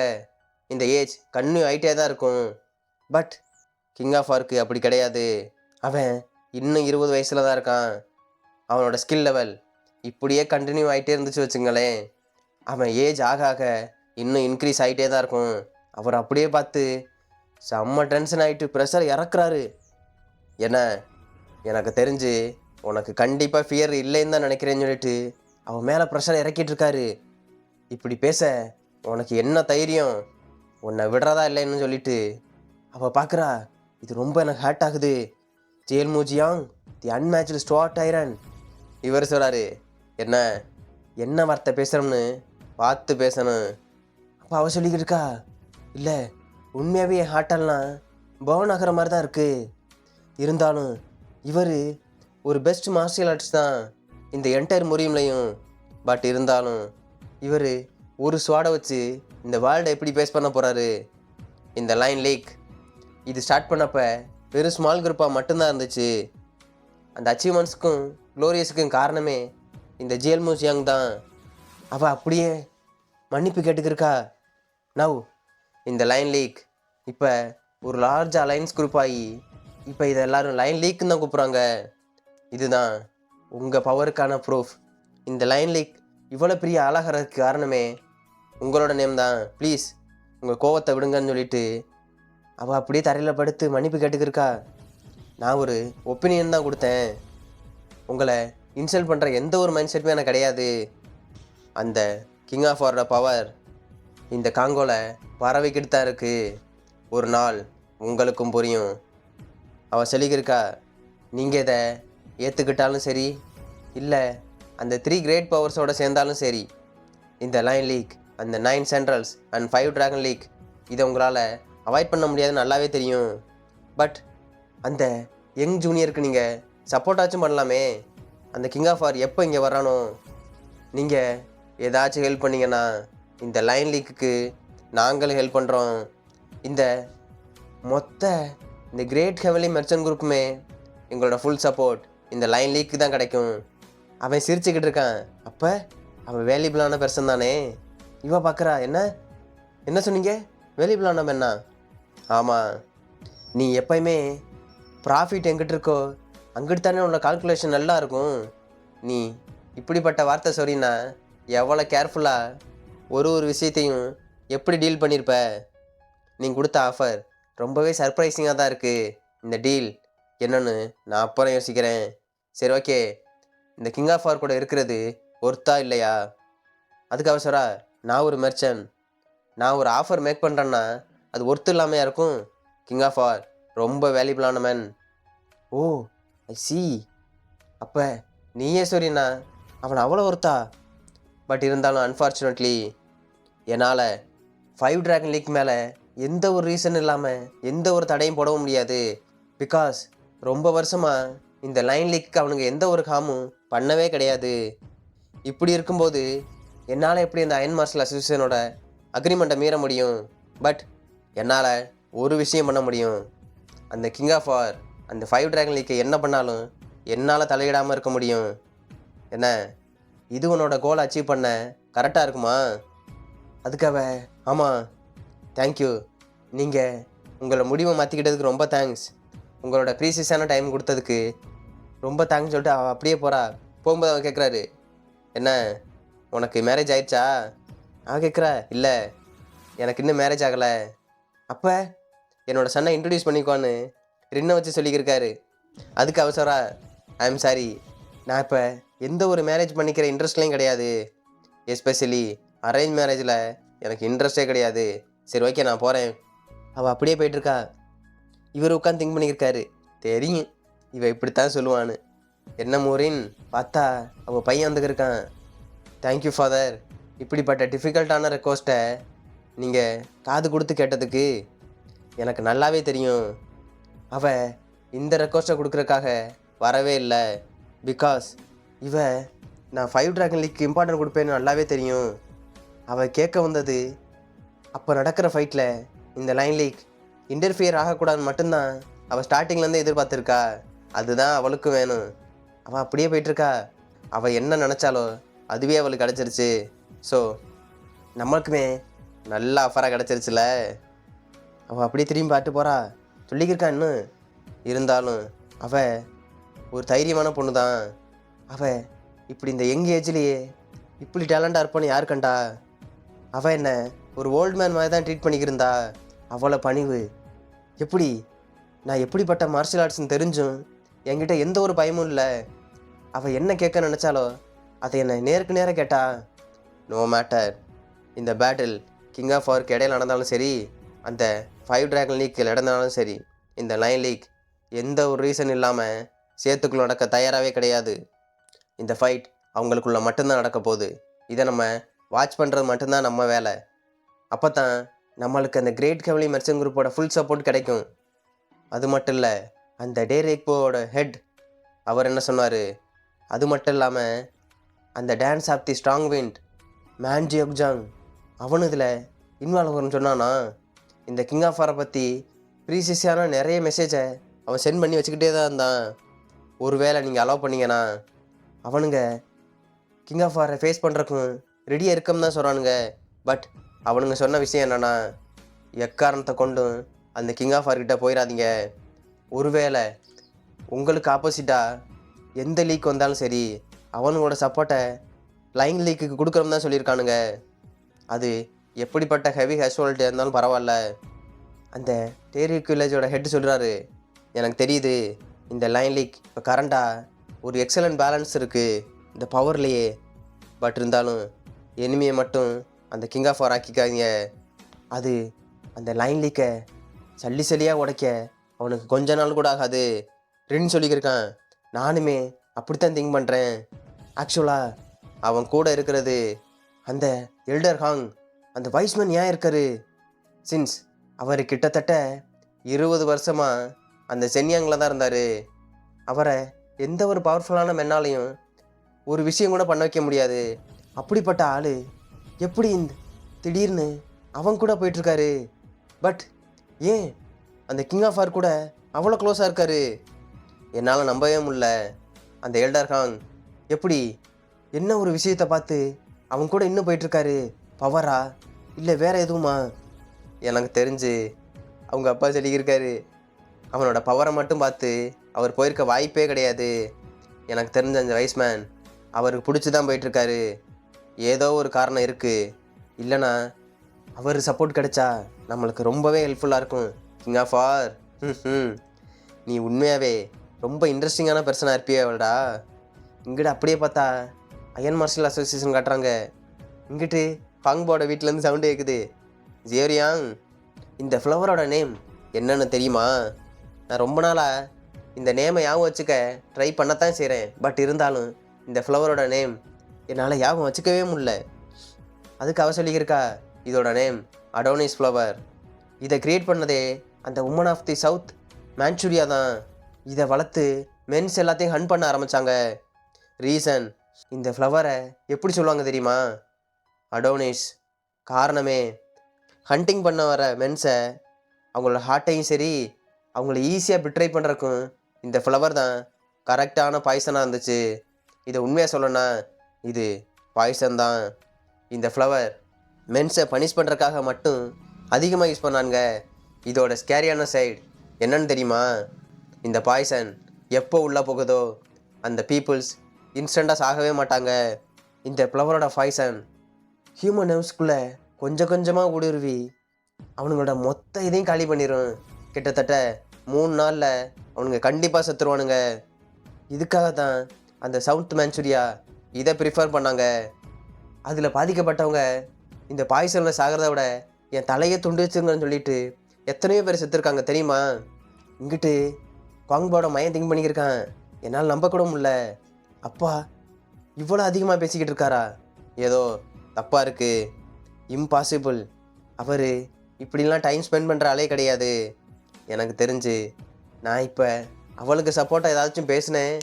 இந்த ஏஜ் கன்னியூ ஆகிட்டே தான் இருக்கும். பட் கிங் ஆஃப் ஆர்க்கு அப்படி கிடையாது. அவன் இன்னும் 20 வயசில் தான் இருக்கான். அவனோட ஸ்கில் லெவல் இப்படியே கண்டினியூ ஆகிட்டே இருந்துச்சு வச்சுங்களேன், அவன் ஏஜ் ஆக ஆக இன்னும் இன்க்ரீஸ் ஆகிட்டே தான் இருக்கும். அவர் அப்படியே பார்த்து செம்ம டென்ஷன் ஆகிட்டு ப்ரெஷர் இறக்குறாரு. என்ன, எனக்கு தெரிஞ்சு உனக்கு கண்டிப்பாக ஃபியர் இல்லைன்னு தான் நினைக்கிறேன்னு சொல்லிட்டு அவன் மேலே ப்ரெஷர் இறக்கிட்டு இருக்காரு. இப்படி பேச உனக்கு என்ன தைரியம்? உன்னை விடுறதா இல்லைன்னு சொல்லிட்டு அவள் பார்க்குறா. இது ரொம்ப எனக்கு ஹர்ட் ஆகுது. ஜியல்மூ ஜியாங், தி அன்மேட்ச்டு ஸ்வாட் ஐரன். இவர் சொல்கிறாரு, என்ன என்ன வார்த்தை பேசுகிறோம்னு பார்த்து பேசணும். அப்போ அவள் சொல்லிக்கிட்டு இருக்கா, இல்லை உண்மையாகவே என் ஹார்ட்டெல்லாம் பர்ன் ஆகிற மாதிரி தான் இருக்குது. இருந்தாலும் இவர் ஒரு பெஸ்ட் மார்ஷியல் ஆர்ட்ஸ் தான் இந்த என்டையர் முறியும்லையும். பட் இருந்தாலும் இவர் ஒரு ஸ்வாடை வச்சு இந்த வேர்ல்டை எப்படி பேஸ் பண்ண போகிறாரு? இந்த லைன் லீக் இது ஸ்டார்ட் பண்ணப்போ வெறும் ஸ்மால் குரூப்பாக மட்டும்தான் இருந்துச்சு. அந்த அச்சீவ்மெண்ட்ஸுக்கும் க்ளோரியஸுக்கும் காரணமே இந்த ஜியல்மூ ஜியாங் தான். அவள் அப்படியே மன்னிப்பு கேட்டுக்கிருக்கா. நவ் இந்த லைன் லீக் இப்போ ஒரு லார்ஜ் அலைன்ஸ் குரூப் ஆகி இப்போ இதை எல்லோரும் லைன் லீக்குன்னு தான் கூப்பிட்றாங்க. இதுதான் உங்கள் பவருக்கான ப்ரூஃப். இந்த லைன் லீக் இவ்வளோ பெரிய ஆளாகிறதுக்கு காரணமே உங்களோட நேம் தான். ப்ளீஸ் உங்கள் கோவத்தை விடுங்கன்னு சொல்லிட்டு அவள் அப்படியே தரையில் படுத்து மன்னிப்பு கேட்டுக்கிருக்கா. நான் ஒரு ஒப்பீனியன் தான் கொடுத்தேன். உங்களை இன்சல்ட் பண்ணுற எந்த ஒரு மைண்ட் செட்டுமே எனக்கு கிடையாது. அந்த கிங் ஆஃப் ஆரோட பவர் இந்த காங்கோவில் பறவைக்கிட்டு தான் இருக்குது. ஒரு நாள் உங்களுக்கும் புரியும். அவள் சொல்லிக்கிருக்கா, நீங்கள் இதை ஏற்றுக்கிட்டாலும் சரி, இல்லை அந்த 3 கிரேட் பவர்ஸோடு சேர்ந்தாலும் சரி, இந்த லைன் லீக், அந்த 9 சென்ட்ரல்ஸ் அண்ட் 5 ட்ராகன் லீக் இதை உங்களால் அவாய்ட் பண்ண முடியாதுன்னு நல்லாவே தெரியும். பட் அந்த யங் ஜூனியருக்கு நீங்கள் சப்போர்ட்டாச்சும் பண்ணலாமே. அந்த கிங் ஆஃப் ஆர் எப்போ இங்கே வரானோ நீங்கள் ஏதாச்சும் ஹெல்ப் பண்ணிங்கன்னா இந்த லைன் லீக்குக்கு நாங்களும் ஹெல்ப் பண்ணுறோம். இந்த மொத்த இந்த கிரேட் ஹெவலி மெர்ச்சன்ட் குரூப்புமே எங்களோட ஃபுல் சப்போர்ட் இந்த லைன் லீக்கு தான் கிடைக்கும். அவன் சிரிச்சுக்கிட்டு இருக்கான். அப்போ அவன் வேல்யூபிளான பர்சன் தானே. இவ பார்க்குறா, என்ன என்ன சொன்னீங்க? வேல்யூபிளான என்ன? ஆமாம், நீ எப்பயுமே ப்ராஃபிட் எங்கிட்ட இருக்கோ அங்கிட்டு தானே உள்ள கால்குலேஷன் நல்லா இருக்கும். நீ இப்படிப்பட்ட வார்த்தை சொல்லினா எவ்வளோ கேர்ஃபுல்லாக ஒரு விஷயத்தையும் எப்படி டீல் பண்ணியிருப்ப? நீ கொடுத்த ஆஃபர் ரொம்பவே சர்ப்ரைசிங்காக தான் இருக்குது. இந்த டீல் என்னன்னு நான் அப்புறம் யோசிக்கிறேன். சரி, ஓகே, இந்த கிங் ஆஃப் ஆர் கூட இருக்கிறது ஒர்த்தா இல்லையா? அதுக்கு அவசரா, நான் ஒரு மெர்ச்சன்ட், நான் ஒரு ஆஃபர் மேக் பண்ணுறேன்னா அது ஒர்த்து இல்லாமையா இருக்கும்? கிங் ஆஃப் ஆர் ரொம்ப வேல்யூபிளான மேன். ஓ, ஐ சி. அப்போ நீயே சொல்லினா அவன் அவ்வளோ ஒருத்தா. பட் இருந்தாலும் அன்ஃபார்ச்சுனேட்லி என்னால் 5 டிராகன் லீக் மேலே எந்த ஒரு ரீசன் இல்லாமல் எந்த ஒரு தடையும் போடவும் முடியாது. பிகாஸ் ரொம்ப வருஷமாக இந்த லைன் லீக்கு அவனுங்க எந்த ஒரு ஹார்மும் பண்ணவே கிடையாது. இப்படி இருக்கும்போது என்னால் எப்படி இந்த அயன் மார்ஷல் அசோசியேஷனோட அக்ரிமெண்ட்டை மீற முடியும்? பட் என்னால் ஒரு விஷயம் பண்ண முடியும். அந்த கிங் ஆஃப் வார் அந்த 5 டிராகன் லீக்கை என்ன பண்ணாலும் என்னால் தலையிடாமல் இருக்க முடியும். என்ன இது உன்னோட கோலை அச்சீவ் பண்ண கரெக்டாக இருக்குமா? அதுக்காக ஆமாம், தேங்க்யூ. நீங்கள் உங்களோட முடிவை மாற்றிக்கிட்டதுக்கு ரொம்ப தேங்க்ஸ். உங்களோட ப்ரீசியஸான டைம் கொடுத்ததுக்கு ரொம்ப தேங்க்ஸ் சொல்லிட்டு அவள் அப்படியே போகிறா. போகும்போது அவன் கேட்குறாரு, என்ன உனக்கு மேரேஜ் ஆயிடுச்சா? அவன் கேட்குறா, இல்லை எனக்கு இன்னும் மேரேஜ் ஆகலை. அப்போ என்னோடய சன்னை இன்ட்ரடியூஸ் பண்ணிக்கோன்னு ரின்னை வச்சு சொல்லிக்கிருக்காரு. அதுக்கு அவசரா, ஐ எம் சாரி, நான் இப்போ எந்த ஒரு மேரேஜ் பண்ணிக்கிற இன்ட்ரெஸ்ட்லேயும் கிடையாது. எஸ்பெஷலி அரேஞ்ச் மேரேஜில் எனக்கு இன்ட்ரெஸ்டே கிடையாது. சரி ஓகே நான் போகிறேன். அவள் அப்படியே போயிட்டுருக்கா. இவர் உட்காந்து திங்க் பண்ணியிருக்காரு, தெரியும் இவன் இப்படித்தான் சொல்லுவான்னு. என்ன மோரின் பார்த்தா அவள் பையன் வந்துக்கிருக்கான். தேங்க்யூ ஃபாதர், இப்படிப்பட்ட டிஃபிகல்ட்டான ரெக்வஸ்ட்டை நீங்கள் காது கொடுத்து கேட்டதுக்கு எனக்கு நல்லாவே தெரியும். அவள் இந்த ரெக்வஸ்ட்டை கொடுக்குறக்காக வரவே இல்லை. பிகாஸ் நான் 5 டிராகன் லீக்கு இம்பார்ட்டன்ட் கொடுப்பேன்னு நல்லாவே தெரியும். அவள் கேட்க வந்தது அப்போ நடக்கிற ஃபைட்டில் இந்த லைன் லீக் இன்டர்ஃபியர் ஆகக்கூடாதுன்னு மட்டும்தான் அவள் ஸ்டார்டிங்லேருந்து எதிர்பார்த்துருக்கா. அதுதான் அவளுக்கும் வேணும். அவள் அப்படியே போயிட்டுருக்கா. அவள் என்ன நினச்சாலோ அதுவே அவளுக்கு கிடச்சிருச்சு. ஸோ நம்மளுக்குமே நல்ல ஆஃபராக கிடச்சிருச்சுல. அவள் அப்படியே திரும்பி பார்த்து போகிறா. சொல்லிக்கிருக்கா இன்னும். இருந்தாலும் அவள் ஒரு தைரியமான பொண்ணு தான். அவள் இப்படி இந்த யங் ஏஜ்லேயே இப்படி டேலண்டாக இருப்பான்னு யார் கண்டா? அவள் என்ன ஒரு ஓல்டு மேன் மாதிரி தான் ட்ரீட் பண்ணிக்கிருந்தா. அவ்வளோ பணிவு. எப்படி நான் எப்படிப்பட்ட மார்ஷியல் ஆர்ட்ஸ்னு தெரிஞ்சும் என்கிட்ட எந்த ஒரு பயமும் இல்லை. அவள் என்ன கேட்க நினச்சாலோ அதை என்னை நேருக்கு நேராக கேட்டா. நோ மேட்டர், இந்த பேட்டில் கிங் ஆஃப் வார்க்கு இடையில நடந்தாலும் சரி, அந்த 5 டிராகன் லீக்கில் நடந்தாலும் சரி, இந்த லைன் லீக் எந்த ஒரு ரீசன் இல்லாமல் சேத்துக்குள்ள நடக்க தயாராகவே கிடையாது. இந்த ஃபைட் அவங்களுக்குள்ள மட்டும்தான் நடக்க போகுது. இதை நம்ம வாட்ச் பண்ணுறது மட்டும்தான் நம்ம வேலை. அப்போ தான் நம்மளுக்கு அந்த கிரேட் கெவலி மெர்ச்சன்ட் குரூப்போட ஃபுல் சப்போர்ட் கிடைக்கும். அது மட்டும் இல்லை, அந்த டேரேக்போவோட ஹெட் அவர் என்ன சொன்னார், அது மட்டும் இல்லாமல் அந்த dance of the strong wind man ஜியோக்ஜாங் அவனு இதில் இன்வால்வ் வரும்னு சொன்னானா. இந்த கிங் ஆஃப் வாரை பற்றி ப்ரீசியஸான நிறைய மெசேஜை அவன் சென்ட் பண்ணி வச்சுக்கிட்டே தான் இருந்தான். ஒருவேளை நீங்கள் அலோவ் பண்ணீங்கன்னா அவனுங்க கிங் ஆஃப் வாரை ஃபேஸ் பண்ணுறக்கும் ரெடியாக இருக்கன்னு தான் சொல்கிறானுங்க. பட் அவனுங்க சொன்ன விஷயம் என்னென்னா, எக்காரணத்தை கொண்டும் அந்த கிங் ஆஃப் வார்கிட்ட போயிடாதீங்க. ஒருவேளை உங்களுக்கு ஆப்போசிட்டாக எந்த லீக் வந்தாலும் சரி, அவனுங்களோட சப்போர்ட்டை லைன் லீக்குக்கு கொடுக்குறோம் தான் சொல்லியிருக்கானுங்க. அது எப்படிப்பட்ட ஹெவி ஹேஷுவாலிட்டியாக இருந்தாலும் பரவாயில்ல. அந்த டேரிக் வில்லேஜோட ஹெட் சொல்கிறாரு, எனக்கு தெரியுது இந்த லைன் லீக் இப்போ கரண்டாக ஒரு எக்ஸலண்ட் பேலன்ஸ் இருக்குது இந்த பவர்லேயே. பட் இருந்தாலும் எனிமியை மட்டும் அந்த கிங் ஆஃப் வார் ஆக்கிக்காதீங்க. அது அந்த லைன் லீக்கை சல்லியாக உடைக்க அவனுக்கு கொஞ்ச நாள் கூட ஆகாது ரின் சொல்லிக்கிருக்கான். நானுமே அப்படித்தான் திங்க் பண்ணுறேன். ஆக்சுவலாக அவன் கூட இருக்கிறது அந்த எல்டர் ஹாங், அந்த வைஸ்மேன் ஏன் இருக்காரு? சின்ஸ் அவர் கிட்டத்தட்ட 20 வருஷமாக அந்த சென்யாங்கில் தான் இருந்தார். அவரை எந்த ஒரு பவர்ஃபுல்லான மென்னாலையும் ஒரு விஷயம் கூட பண்ண வைக்க முடியாது. அப்படிப்பட்ட ஆள் எப்படி திடீர்னு அவன் கூட போயிட்டுருக்காரு? பட் ஏன் அந்த கிங் ஆஃப் வார் கூட அவ்வளோ க்ளோஸாக இருக்காரு? என்னால் நம்பவே முடியல. அந்த எல்டர் ஹாங் எப்படி என்ன ஒரு விஷயத்தை பார்த்து அவன் கூட இன்னும் போயிட்டுருக்காரு? பவரா இல்லை வேறு எதுவுமா? எனக்கு தெரிஞ்சு அவங்க அப்பா சொல்லியிருக்காரு, அவனோட பவரை மட்டும் பார்த்து அவர் போயிருக்க வாய்ப்பே கிடையாது. எனக்கு தெரிஞ்ச அந்த வைஸ்மேன் அவருக்கு பிடிச்சி தான் போயிட்டுருக்காரு. ஏதோ ஒரு காரணம் இருக்குது. இல்லைனா அவர் சப்போர்ட் கிடைச்சா நம்மளுக்கு ரொம்பவே ஹெல்ப்ஃபுல்லாக இருக்கும். கிங் ஆஃப் வார், நீ உண்மையாகவே ரொம்ப இன்ட்ரெஸ்டிங்கான பர்சனாக இருப்பியவடா. இங்கிட்ட அப்படியே பார்த்தா அயன் மார்ஷல் அசோசியேஷன் காட்டுறாங்க. இங்கிட்டு பாங்போட வீட்டிலேருந்து சவுண்டு கேட்குது. ஜியோரியாங், இந்த ஃப்ளவரோட நேம் என்னன்னு தெரியுமா? நான் ரொம்ப நாளாக இந்த நேமை ஞாபகம் வச்சுக்க ட்ரை பண்ணத்தான் செய்கிறேன். பட் இருந்தாலும் இந்த ஃப்ளவரோட நேம் என்னால் ஞாபகம் வச்சுக்கவே முடியல. அதுக்கு அவ சொல்லியிருக்கா, இதோட நேம் அடோனிஸ் ஃப்ளவர். இதை கிரியேட் பண்ணதே அந்த உமன் ஆஃப் தி சவுத் மான்சூரியா தான். இதை வளர்த்து மென்ஸ் எல்லாத்தையும் ஹண்ட் பண்ண ஆரம்பித்தாங்க. ரீசன், இந்த ஃப்ளவரை எப்படி சொல்லுவாங்க தெரியுமா? அடோனிஸ். காரணமே, ஹண்டிங் பண்ண வர மென்ஸை அவங்களோட ஹார்ட்டையும் சரி அவங்கள ஈஸியாக பிட்ரை பண்ணுறக்கும் இந்த ஃப்ளவர் தான் கரெக்டான பாய்சனாக இருந்துச்சு. இதை உண்மையாக சொல்லணும்னா இது பாய்சன் தான். இந்த ஃப்ளவர் மென்ஸை பனிஷ் பண்ணுறதுக்காக மட்டும் அதிகமாக யூஸ் பண்ணாங்க. இதோட ஸ்கேரியான சைடு என்னன்னு தெரியுமா? இந்த பாய்சன் எப்போ உள்ளே போகுதோ அந்த பீப்புள்ஸ் இன்ஸ்டண்ட்டாக சாகவே மாட்டாங்க. இந்த ஃப்ளவரோட பாய்சன் ஹியூமன் நர்வ்ஸ்குள்ளே கொஞ்சம் கொஞ்சமாக ஊடுருவி அவனுங்களோட மொத்த இதையும் காலி பண்ணிடும். கிட்டத்தட்ட 3 நாளில் அவனுங்க கண்டிப்பாக செத்துருவானுங்க. இதுக்காக தான் அந்த சவுத் மான்சூரியா இதை ப்ரிஃபர் பண்ணாங்க. அதில் பாதிக்கப்பட்டவங்க இந்த பாய்சனில் சாகிறத விட என் தலையே துண்டு வச்சுங்கன்னு சொல்லிட்டு எத்தனையோ பேர் செத்துருக்காங்க தெரியுமா? இங்கிட்டு குவாங்பாவோட மையம் திங்க் பண்ணிக்கிருக்கான். என்னால் நம்ப கூட முடியல. அப்பா இவ்வளோ அதிகமாக பேசிக்கிட்டு இருக்காரா? ஏதோ தப்பாக இருக்குது. இம்பாசிபிள். அவர் இப்படிலாம் டைம் ஸ்பெண்ட் பண்ணுற ஆளே கிடையாது. எனக்கு தெரிஞ்சு நான் இப்போ அவளுக்கு சப்போர்ட்டாக ஏதாச்சும் பேசினேன்,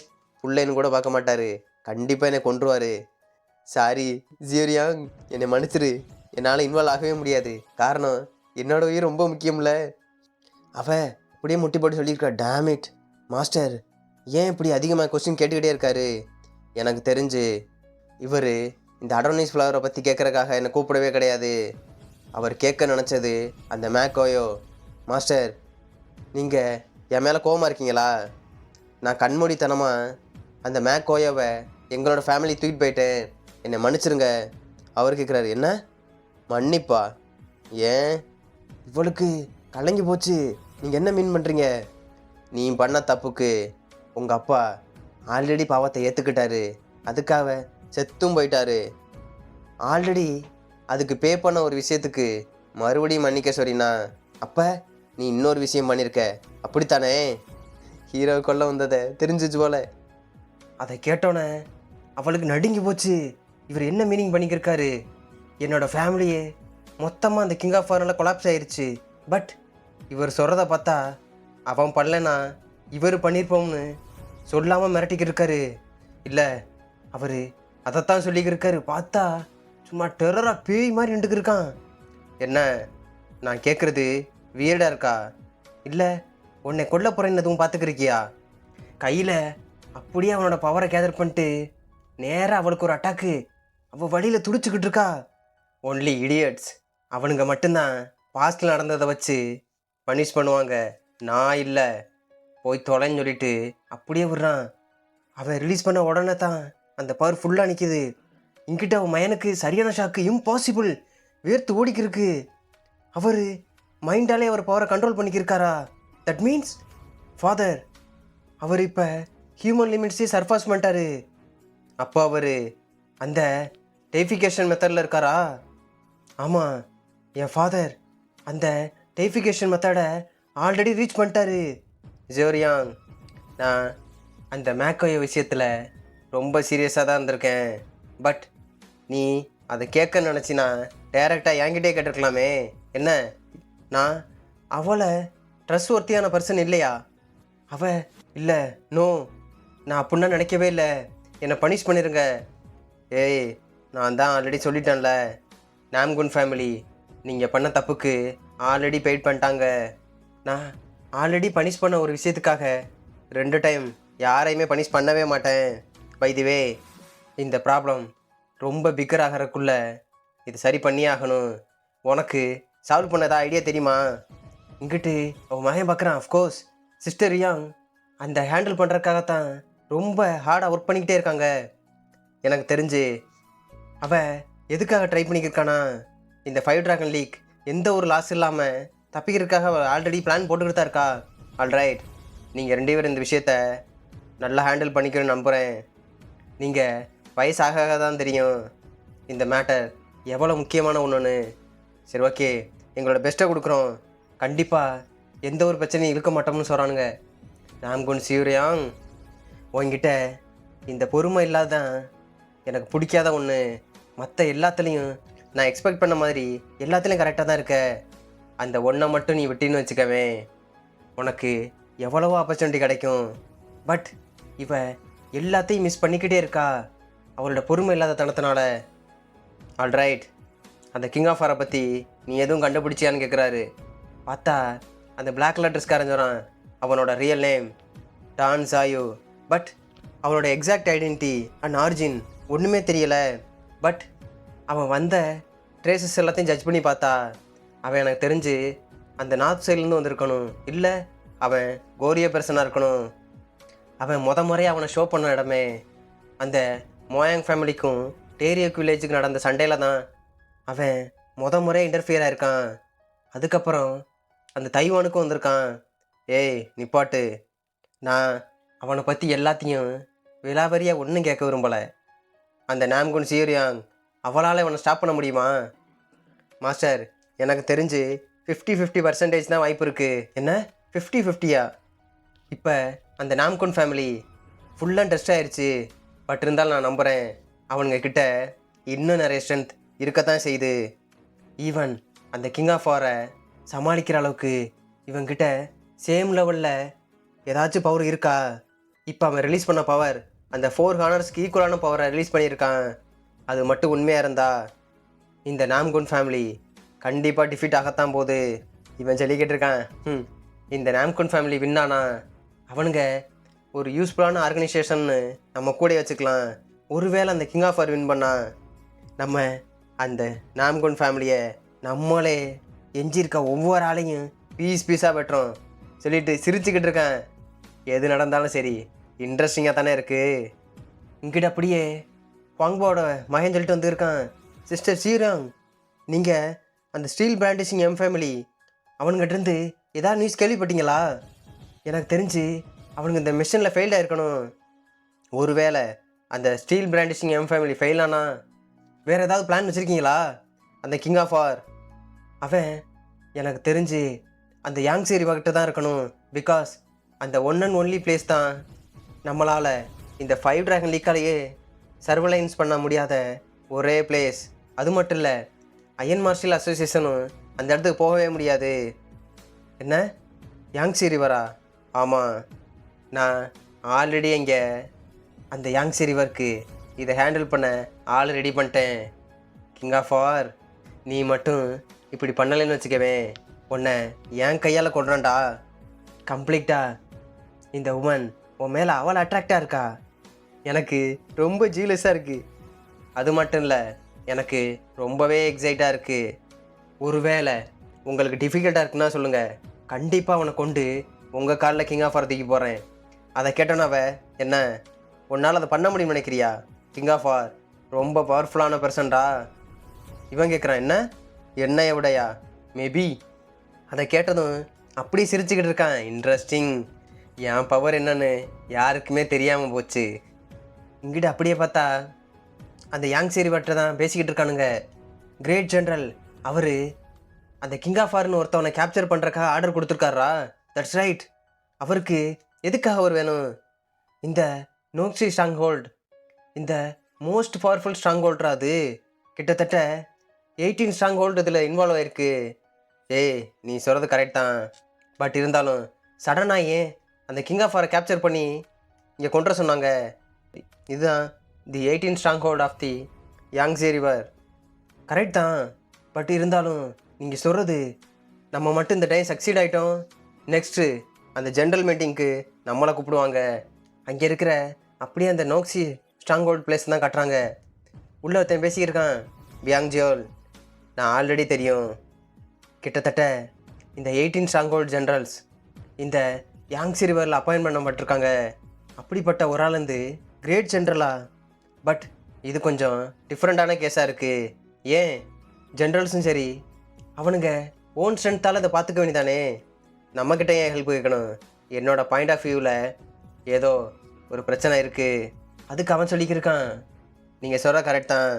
புள்ளைன்னு கூட பார்க்க மாட்டார். கண்டிப்பாக என்னை கொன்றுவார். சாரி ஜியோரியாங், என்னை மன்னிச்சிரு. என்னால் இன்வால்வ் ஆகவே முடியாது. காரணம் என்னோட உயிர் ரொம்ப முக்கியம்ல. அவள் அப்படியே முட்டி போட்டு சொல்லியிருக்கா, டேமிட் மாஸ்டர் ஏன் இப்படி அதிகமாக கொஸ்டின் கேட்டுக்கிட்டே இருக்காரு? எனக்கு தெரிஞ்சு இவர் இந்த அடோனிஸ் ஃப்ளவரை பற்றி கேட்குறக்காக என்னை கூப்பிடவே கிடையாது. அவர் கேட்க நினச்சது அந்த மேக்கோயோ. மாஸ்டர், நீங்கள் என் மேலே கோவமாக இருக்கீங்களா? நான் கண்மூடித்தனமாக அந்த மேக்கோயோவை எங்களோட ஃபேமிலி தூக்கிட்டு போயிட்டேன், என்னை மன்னிச்சிருங்க. அவர் கேட்குறாரு, என்ன மன்னிப்பா? ஏன் இவளுக்கு கலங்கி போச்சு. நீங்கள் என்ன மீன் பண்ணுறீங்க? நீ பண்ண தப்புக்கு உங்கள் அப்பா ஆல்ரெடி பாவத்தை ஏற்றுக்கிட்டாரு. அதுக்காக செத்தும் போயிட்டாரு. ஆல்ரெடி அதுக்கு பே பண்ண ஒரு விஷயத்துக்கு மறுபடியும் மன்னிக்க சொல்லினா, அப்போ நீ இன்னொரு விஷயம் பண்ணியிருக்க அப்படித்தானே? ஹீரோ கொல்ல வந்ததை தெரிஞ்சிச்சு போல. அதை கேட்டோன்னே அவளுக்கு நடுங்கி போச்சு. இவர் என்ன மீனிங் பண்ணிக்கிருக்காரு? என்னோட ஃபேமிலியே மொத்தமாக அந்த கிங் ஆஃப் ஃபாரில் கொலாப்ஸ் ஆயிடுச்சு. பட் இவர் சொல்கிறத பார்த்தா அவன் பண்ணலனா இவர் பண்ணியிருப்போம்னு சொல்லாமல் மிரட்டிக்கிட்டு இருக்காரு. இல்லை, அவர் அதைத்தான் சொல்லிக்கிருக்காரு. பார்த்தா சும்மா டெரராக பேய் மாதிரி நின்றுக்கிருக்கான். என்ன நான் கேட்குறது வியர்டாக இருக்கா? இல்லை உன்னை கொல்ல போகிறேன்னு எதுவும் பார்த்துக்கிருக்கியா? கையில் அப்படியே அவனோட பவரை கேதர் பண்ணிட்டு நேராக அவளுக்கு ஒரு அட்டாக்கு. அவள் வழியில் துடிச்சுக்கிட்டு இருக்கா. Only idiots. அவனுங்க மட்டும்தான் பாஸ்டில் நடந்ததை வச்சு பனிஷ் பண்ணுவாங்க. நான் இல்லை, போய் தொலைன்னு சொல்லிட்டு அப்படியே விடுறான். அவன் ரிலீஸ் பண்ண உடனே தான் அந்த பவர் ஃபுல்லாக நிற்கிது. இங்கிட்ட அவன் மயனுக்கு சரியான ஷாக்கு. இம்பாசிபிள். வேர்த்து ஓடிக்கிருக்கு. அவர் மைண்டாலே அவர் பவரை கண்ட்ரோல் பண்ணிக்கிருக்காரா? தட் மீன்ஸ் ஃபாதர் அவர் இப்போ ஹியூமன் லிமிட்ஸே சர்பாஸ் பண்ணிட்டாரு. அப்போ அவர் அந்த டெய்ஃபிகேஷன் மெத்தடில் இருக்காரா? ஆமாம், என் ஃபாதர் அந்த டெய்ஃபிகேஷன் மெத்தடை ஆல்ரெடி ரீச் பண்ணிட்டாரு. ஜோரியாங், நான் அந்த மேக்கோய விஷயத்தில் ரொம்ப சீரியஸாக தான் இருந்திருக்கேன். பட் நீ அதை கேட்க நினச்சினா டைரெக்டாக என்கிட்டே கேட்டிருக்கலாமே. என்ன, நான் அவளை ட்ரஸ்ட் ஒர்த்தியான பர்சன் இல்லையா? அவள் இல்லை, நோ, நான் அப்படின்னா நினைக்கவே இல்லை. என்னை பனிஷ் பண்ணிடுங்க. ஏய், நான் தான் ஆல்ரெடி சொல்லிட்டேன்ல, நாம்குன் ஃபேமிலி நீங்கள் பண்ண தப்புக்கு ஆல்ரெடி பெய்ட் பண்ணிட்டாங்க. நான் ஆல்ரெடி பனிஷ் பண்ண ஒரு விஷயத்துக்காக 2 டைம் யாரையுமே பனிஷ் பண்ணவே மாட்டேன். பை தி வே, இந்த ப்ராப்ளம் ரொம்ப பிக்கர் ஆகிறக்குள்ள இது சரி பண்ணியே ஆகணும். உனக்கு சால்வ் பண்ணதா ஐடியா தெரியுமா? இங்கிட்டு அவன் மகன் பார்க்குறான். அஃப்கோர்ஸ் சிஸ்டர் ரியாங் அந்த ஹேண்டில் பண்ணுறதுக்காகத்தான் ரொம்ப ஹார்டாக ஒர்க் பண்ணிக்கிட்டே இருக்காங்க. எனக்கு தெரிஞ்சு அவள் எதுக்காக ட்ரை பண்ணிக்கிருக்கானா, இந்த 5 ட்ராகன் லீக் எந்த ஒரு லாஸ் இல்லாமல் தப்பிக்கிறதுக்காக அவள் ஆல்ரெடி பிளான் போட்டுக்கிட்டு தான் இருக்கா. ஆல்ரைட், நீங்கள் 2 பேரும் இந்த விஷயத்த நல்லா ஹேண்டில் பண்ணிக்கணும்னு நம்புகிறேன். நீங்கள் வயசாக தான் தெரியும் இந்த மேட்டர் எவ்வளோ முக்கியமான ஒன்றுன்னு. சரி, ஓகே, எங்களோட பெஸ்ட்டை கொடுக்குறோம். கண்டிப்பாக எந்த ஒரு பிரச்சனையும் இருக்க மாட்டோம்னு சொல்கிறானுங்க. நாம்குன் சியூரியாங், உங்ககிட்ட இந்த பொறுமை இல்லாதான் எனக்கு பிடிக்காத ஒன்று, மற்ற எல்லாத்துலேயும் நான் எக்ஸ்பெக்ட் பண்ண மாதிரி எல்லாத்துலேயும் கரெக்டாக தான் இருக்க. அந்த ஒன்றை மட்டும் நீ விட்டின்னு வச்சுக்கவே, உனக்கு எவ்வளவோ ஆப்பர்ச்சுனிட்டி கிடைக்கும். பட் இவ எல்லாத்தையும் மிஸ் பண்ணிக்கிட்டே இருக்கா அவளோட பொறுமை இல்லாத தனத்தினால. ஆல்ரைட், அந்த கிங் ஆஃப் ஆரை பற்றி நீ எதுவும் கண்டுபிடிச்சியான்னு கேட்குறாரு. பார்த்தா அந்த பிளாக் கலர் ட்ரெஸ்காரன் சொல்கிறான் அவனோட ரியல் நேம் டான் சாயோ. பட் அவனோட எக்ஸாக்ட் ஐடென்டிட்டி அண்ட் ஆரிஜின் ஒன்றுமே தெரியலை. பட் அவன் வந்த ட்ரேசஸ் எல்லாத்தையும் ஜட்ஜ் பண்ணி பார்த்தா அவன் எனக்கு தெரிஞ்சு அந்த நார்த் சைட்லேருந்து வந்திருக்கணும், இல்லை அவன் கோரிய பர்சனாக இருக்கணும். அவன் முறையாக அவனை ஷோ பண்ண இடமே அந்த மோயாங் ஃபேமிலிக்கும் டேரியோக் வில்லேஜுக்கு நடந்த சண்டையில் தான் அவன் முறையாக இன்டர்ஃபியர் ஆயிருக்கான். அதுக்கப்புறம் அந்த தைவானுக்கும் வந்திருக்கான். ஏய் நிப்பாட்டு, நான் அவனை பற்றி எல்லாத்தையும் விலாவரியாக ஒன்றும் கேட்க விரும்பலை. அந்த நாம்குன் சியோரியாங் அவளால் இவனை ஸ்டாப் பண்ண முடியுமா? மாஸ்டர், எனக்கு தெரிஞ்சு 50-50% தான் வாய்ப்பு இருக்குது. என்ன 50-50யா? இப்போ அந்த நாம்குன் ஃபேமிலி ஃபுல்லாக டெஸ்ட் ஆயிடுச்சு. பட் இருந்தாலும் நான் நம்புகிறேன் அவனுங்க கிட்ட இன்னும் நிறைய ஸ்ட்ரென்த் இருக்கத்தான் செய்யுது. ஈவன் அந்த கிங் ஆஃப் வாரை சமாளிக்கிற அளவுக்கு இவங்கிட்ட சேம் லெவலில் ஏதாச்சும் பவர் இருக்கா? இப்போ அவன் ரிலீஸ் பண்ண பவர் அந்த 4 ஹானர்ஸ்க்கு ஈக்குவலான பவரை ரிலீஸ் பண்ணியிருக்கான். அது மட்டும் உண்மையாக இருந்தா இந்த நாம்குன் ஃபேமிலி கண்டிப்பாக டிஃபீட் ஆகத்தான் போகுது. இவன் சொல்லிக்கிட்டு இருக்கான். இந்த நாம்குன் ஃபேமிலி வின்னானா அவனுங்க ஒரு யூஸ்ஃபுல்லான ஆர்கனைசேஷன்னு நம்ம கூட வச்சுக்கலாம். ஒருவேளை அந்த கிங் ஆஃப் ஆர் வின் பண்ணா நம்ம அந்த நாம்குன் ஃபேமிலியை நம்மளே எஞ்சிருக்க ஒவ்வொரு ஆளையும் பீஸாக வெட்டுறோம் சொல்லிட்டு சிரிச்சுக்கிட்டு இருக்கேன். எது நடந்தாலும் சரி இன்ட்ரெஸ்டிங்காக தானே இருக்குது. இங்கிட்ட அப்படியே குவாங்பாவோட மகன் சொல்லிட்டு வந்துருக்கான். சிஸ்டர் சீராங், நீங்கள் அந்த ஸ்டீல் பிராண்டிஷிங் எம் ஃபேமிலி அவனுங்கிட்டேருந்து ஏதாவது நியூஸ் கேள்விப்பட்டீங்களா? எனக்கு தெரிஞ்சு அவனுங்க இந்த மிஷனில் ஃபெயில்ட் ஆகிருக்கணும். ஒருவேளை அந்த ஸ்டீல் பிராண்டிஷிங் எம் ஃபேமிலி ஃபெயில் ஆனா வேறு ஏதாவது பிளான் வச்சுருக்கீங்களா? அந்த கிங் ஆஃப் ஆர் அவன் எனக்கு தெரிஞ்சு அந்த யாங்ஸி ரிவர்கிட்ட தான் இருக்கணும். பிகாஸ் அந்த ஒன் அண்ட் ஒன்லி பிளேஸ் தான் நம்மளால் இந்த 5 டிராகன் லீக்காலேயே சர்வலைன்ஸ் பண்ண முடியாத ஒரே பிளேஸ். அது மட்டும் இல்லை, அயன் மார்ஷியல் அசோசியேஷனும் அந்த இடத்துக்கு போகவே முடியாது. என்ன யாங்ஸி ரிவரா? ஆமாம், நான் ஆல்ரெடி இங்கே அந்த யாங்ஸி ரிவருக்கு இதை ஹேண்டில் பண்ண ஆள் ரெடி பண்ணிட்டேன். கிங் ஆஃப் ஆர், நீ மட்டும் இப்படி பண்ணலைன்னு வச்சுக்கவே, உன்னை என் கையால் கொள்றான்டா. கம்ப்ளீட்டாக இந்த உமன் உன் மேலே அவள் அட்ராக்டாக இருக்கா. எனக்கு ரொம்ப ஜீலஸாக இருக்குது. அது மட்டும் இல்லை, எனக்கு ரொம்பவே எக்ஸைட்டாக இருக்குது. ஒருவேளை உங்களுக்கு டிஃபிகல்ட்டாக இருக்குன்னா சொல்லுங்கள், கண்டிப்பாக அவனை கொண்டு உங்கள் காலில் கிங் ஆஃப் ஆர் தூக்கி போகிறேன். அதை கேட்டோன்னு அவ என்ன உன்னால் அதை பண்ண முடியும்னு நினைக்கிறியா? கிங் ஆஃப் ஆர் ரொம்ப பவர்ஃபுல்லான பர்சன்டா. இவன் கேட்குறான், என்ன எவிடையா? மேபி. அதை கேட்டதும் அப்படி சிரிச்சுக்கிட்டு இருக்கான். இன்ட்ரெஸ்டிங், என் பவர் என்னன்னு யாருக்குமே தெரியாமல் போச்சு. இங்கிட்ட அப்படியே பார்த்தா அந்த யாங்ஸி ரிவர்கிட்ட தான் பேசிக்கிட்டு இருக்கானுங்க. கிரேட் ஜென்ரல் அவர் அந்த கிங் ஆஃப் ஆர்னு ஒருத்தவனை கேப்சர் பண்ணுறக்காக ஆர்டர் கொடுத்துருக்காரா? That's right. அவருக்கு எதுக்காக அவர் வேணும்? இந்த நோக்ஸி ஸ்ட்ராங் ஹோல்டு இந்த மோஸ்ட் பவர்ஃபுல் ஸ்ட்ராங் ஹோல்டரா? அது கிட்டத்தட்ட 18 ஸ்ட்ராங் ஹோல்டு இதில் இன்வால்வ் ஆயிருக்கு. ஏய், நீ சொல்கிறது கரெக்ட் தான். பட் இருந்தாலும் சடனாக ஏன் அந்த கிங் ஆஃப் ஆரை கேப்சர் பண்ணி இங்கே கொண்டு சொன்னாங்க? இதுதான் the 18 stronghold of the Yangtze river. Correct தான். பட் இருந்தாலும் நீங்கள் சொல்கிறது, நம்ம மட்டும் இந்த டைம் சக்சீட் ஆகிட்டோம், நெக்ஸ்ட்டு அந்த ஜென்ரல் மீட்டிங்க்கு நம்மளை கூப்பிடுவாங்க. அங்கே இருக்கிற அப்படியே அந்த நோக்ஸி ஸ்ட்ராங் ஹோல்ட் பிளேஸ் தான் கட்டுறாங்க. உள்ள ஒருத்தன் பேசியிருக்கான், பியாங்ஜியோல். நான் ஆல்ரெடி தெரியும், கிட்டத்தட்ட இந்த 18 ஸ்ட்ராங் ஹோல்ட் ஜென்ரல்ஸ் இந்த யாங்ஸி ரிவரில் அப்பாயின்ட் பண்ணப்பட்டிருக்காங்க. அப்படிப்பட்ட ஒரு ஆள் வந்து கிரேட் ஜென்ரலா? பட் இது கொஞ்சம் டிஃப்ரெண்ட்டான கேஸாக இருக்குது. ஏன் ஜென்ரல்ஸும் சரி அவனுங்க ஓன் ஸ்ட்ரென்த்தால் அதை பார்த்துக்க வேண்டியதானே, நம்மக்கிட்ட ஏன் ஹெல்ப் கேட்கணும்? என்னோடய பாயிண்ட் ஆஃப் வியூவில் ஏதோ ஒரு பிரச்சனை இருக்குது, அதுக்கு அவன் சொல்லிக்கிருக்கான். நீங்கள் சொல்கிற கரெக்ட் தான்.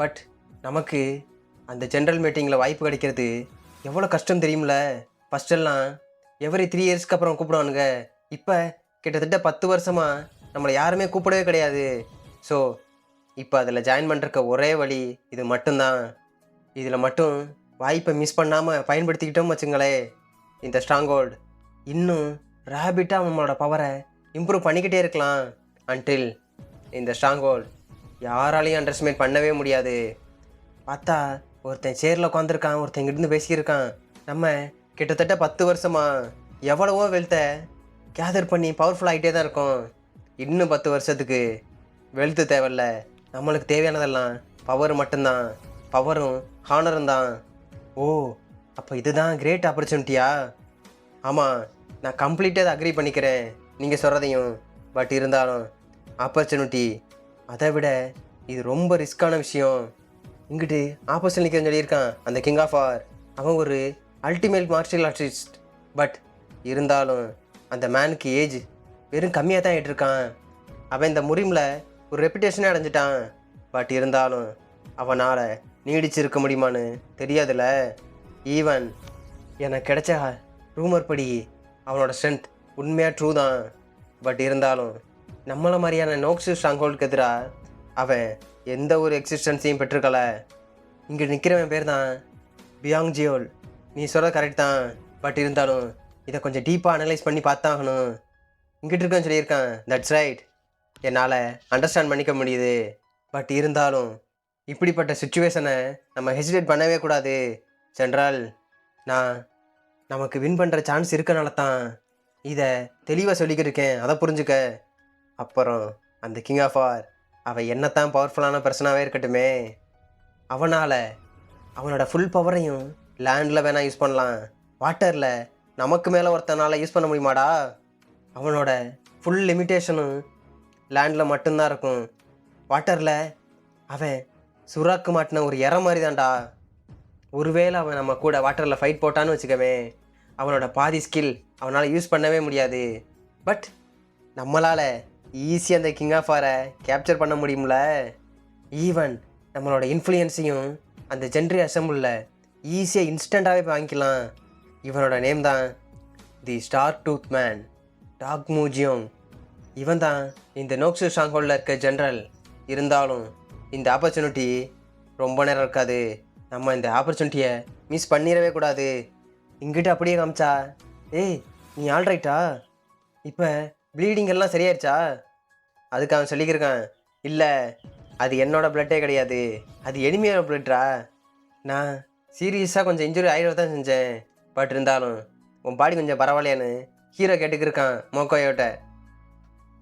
பட் நமக்கு அந்த ஜென்ரல் மீட்டிங்கில் வாய்ப்பு கிடைக்கிறது எவ்வளோ கஷ்டம் தெரியுமில்ல? ஃபஸ்ட்டெல்லாம் எவ்ரி 3 இயர்ஸ்க்கு அப்புறம் கூப்பிடுவானுங்க. இப்போ கிட்டத்தட்ட 10 வருஷமாக நம்மளை யாருமே கூப்பிடவே கிடையாது. ஸோ இப்போ அதில் ஜாயின் பண்ணுறக்க ஒரே வழி இது மட்டும்தான். இதில் மட்டும் வாய்ப்பை மிஸ் பண்ணாமல் பயன்படுத்திக்கிட்டோம் வச்சுங்களே, இந்த ஸ்ட்ராங்கோல்டு இன்னும் ரேபிட்டாக நம்மளோட பவரை இம்ப்ரூவ் பண்ணிக்கிட்டே இருக்கலாம். அன்டில் இந்த ஸ்ட்ராங்கோல்டு யாராலையும் அண்டர்ஸ்டிமேட் பண்ணவே முடியாது. பார்த்தா ஒருத்தன் சேரில் உட்காந்துருக்கான், ஒருத்தன் இங்கிருந்து பேசியிருக்கான். நம்ம கிட்டத்தட்ட 10 வருஷமா எவ்வளவோ வெல்த்தை கேதர் பண்ணி பவர்ஃபுல் ஆகிட்டே தான் இருக்கோம். இன்னும் 10 வருஷத்துக்கு வெல்த்து தேவையில்ல, நம்மளுக்கு தேவையானதெல்லாம் பவர் மட்டும்தான். பவரும் ஹானரும் தான். ஓ, அப்போ இதுதான் கிரேட் ஆப்பர்ச்சுனிட்டியா? ஆமாம், நான் கம்ப்ளீட்டாக அக்ரி பண்ணிக்கிறேன் நீங்கள் சொல்கிறதையும். பட் இருந்தாலும் ஆப்பர்ச்சுனிட்டி அதை விட இது ரொம்ப ரிஸ்க்கான விஷயம். இங்கிட்டு ஆப்போசிட் நிற்கிறேன்னு சொல்லியிருக்கான் அந்த கிங் ஆஃப் ஆர். அவன் ஒரு அல்டிமேட் மார்ஷியல் ஆர்டிஸ்ட். பட் இருந்தாலும் அந்த மேனுக்கு ஏஜ் வெறும் கம்மியாக தான் ஆகிட்டுருக்கான். அவன் இந்த முரிமில் ஒரு ரெப்புடேஷனே அடைஞ்சிட்டான். பட் இருந்தாலும் அவனால் நீடிச்சிருக்க முடியுமான்னு தெரியாதுல்ல. ஈவன் எனக்கு கிடைச்ச ரூமர் படி அவனோட ஸ்ட்ரென்த் உண்மையாக ட்ரூ தான். பட் இருந்தாலும் நம்மளை மாதிரியான நோக்ஸு ஸ்ட்ராங்ஹோல்டுக்கு எதிராக அவன் எந்த ஒரு எக்ஸிஸ்டன்ஸையும் பெற்றிருக்கல. இங்கே நிற்கிறவன் பேர் தான் பியாங் ஜியோல். நீ சொல்கிற கரெக்ட் தான். பட் இருந்தாலும் இதை கொஞ்சம் டீப்பாக அனலைஸ் பண்ணி பார்த்தாகணும். இங்கிட்டு இருக்கேன்னு சொல்லியிருக்கான். தட்ஸ் ரைட், என்னால் அண்டர்ஸ்டாண்ட் பண்ணிக்க முடியுது. பட் இருந்தாலும் இப்படிப்பட்ட சுச்சுவேஷனை நம்ம ஹெசிடேட் பண்ணவே கூடாது ஜென்ரல். நான் நமக்கு வின் பண்ணுற சான்ஸ் இருக்கனால தான் இதை தெளிவாக சொல்லிக்கிட்டு இருக்கேன், அதை புரிஞ்சுக்க. அப்புறம் அந்த கிங் ஆஃப் ஆர் அவன் என்னத்தான் பவர்ஃபுல்லான பர்சனாகவே இருக்கட்டுமே, அவனால் அவனோட ஃபுல் பவரையும் லேண்டில் வேணால் யூஸ் பண்ணலாம். வாட்டரில் நமக்கு மேலே ஒருத்தனால் யூஸ் பண்ண முடியுமாடா? அவனோட ஃபுல் லிமிட்டேஷனும் லேண்டில் மட்டும்தான் இருக்கும். வாட்டரில் அவன் சுறாக்கு மாட்டின ஒரு இற மாதிரி தான்டா. ஒருவேளை அவன் நம்ம கூட வாட்டரில் ஃபைட் போட்டான்னு வச்சுக்கவே, அவனோட பாதி ஸ்கில் அவனால் யூஸ் பண்ணவே முடியாது. பட் நம்மளால் ஈஸியாக அந்த கிங் ஆஃப் ஆரை கேப்சர் பண்ண முடியும்ல. ஈவன் நம்மளோட இன்ஃப்ளூயன்ஸையும் அந்த ஜென்ட்ரி அசம்பிளில் ஈஸியாக இன்ஸ்டண்ட்டாகவே வாங்கிக்கலாம். இவனோட நேம் தான் தி ஸ்டார் டூத் மேன், டாக் மூஜியோங். இவன் தான் இந்த நோக்ஸு ஸ்ட்ராங்ஹோல்டில் இருக்க ஜென்ரல். இருந்தாலும் இந்த ஆப்பர்ச்சுனிட்டி ரொம்ப நேரம் இருக்காது. நம்ம இந்த ஆப்பர்ச்சுனிட்டியை மிஸ் பண்ணிடவே கூடாது. இங்கிட்ட அப்படியே காமிச்சா, ஏய் நீ ஆல்ரைட்டா? இப்போ ப்ளீடிங் எல்லாம் சரியாயிருச்சா? அதுக்கு அவன் சொல்லிக்கிருக்கான், இல்லை அது என்னோட பிளட்டே கிடையாது, அது எனிமியோட பிளட்ரா. நான் சீரியஸாக கொஞ்சம் இன்ஜுரி ஆகிட தான் செஞ்சேன். பட் இருந்தாலும் உன் பாடி கொஞ்சம் பரவாயில்லையான்னு ஹீரோ கேட்டுக்கிருக்கான் மோக்கோயோட்ட.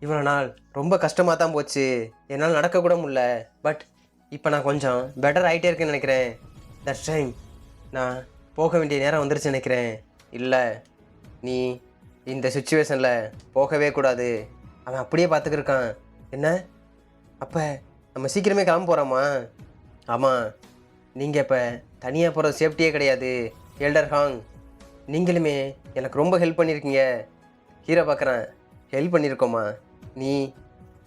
இவ்வளோ நாள் ரொம்ப கஷ்டமாக தான் போச்சு, என்னால் நடக்கக்கூட முடியல. பட் இப்போ நான் கொஞ்சம் பெட்டர் ஆகிட்டே இருக்கேன்னு நினைக்கிறேன். தட்ஸ் டைம், நான் போக வேண்டிய நேரம் வந்துருச்சு நினைக்கிறேன். இல்லை, நீ இந்த சுச்சுவேஷனில் போகவே கூடாது. அவன் அப்படியே பார்த்துக்கிருக்கான். என்ன, அப்போ நம்ம சீக்கிரமே கிளம்ப போகிறோமா? ஆமாம், நீங்கள் இப்போ தனியாக போகிற சேஃப்டியே கிடையாது எல்டர் ஹாங். நீங்களுமே எனக்கு ரொம்ப ஹெல்ப் பண்ணியிருக்கீங்க. ஹீரோ பார்க்குறேன், ஹெல்ப் பண்ணியிருக்கோமா? நீ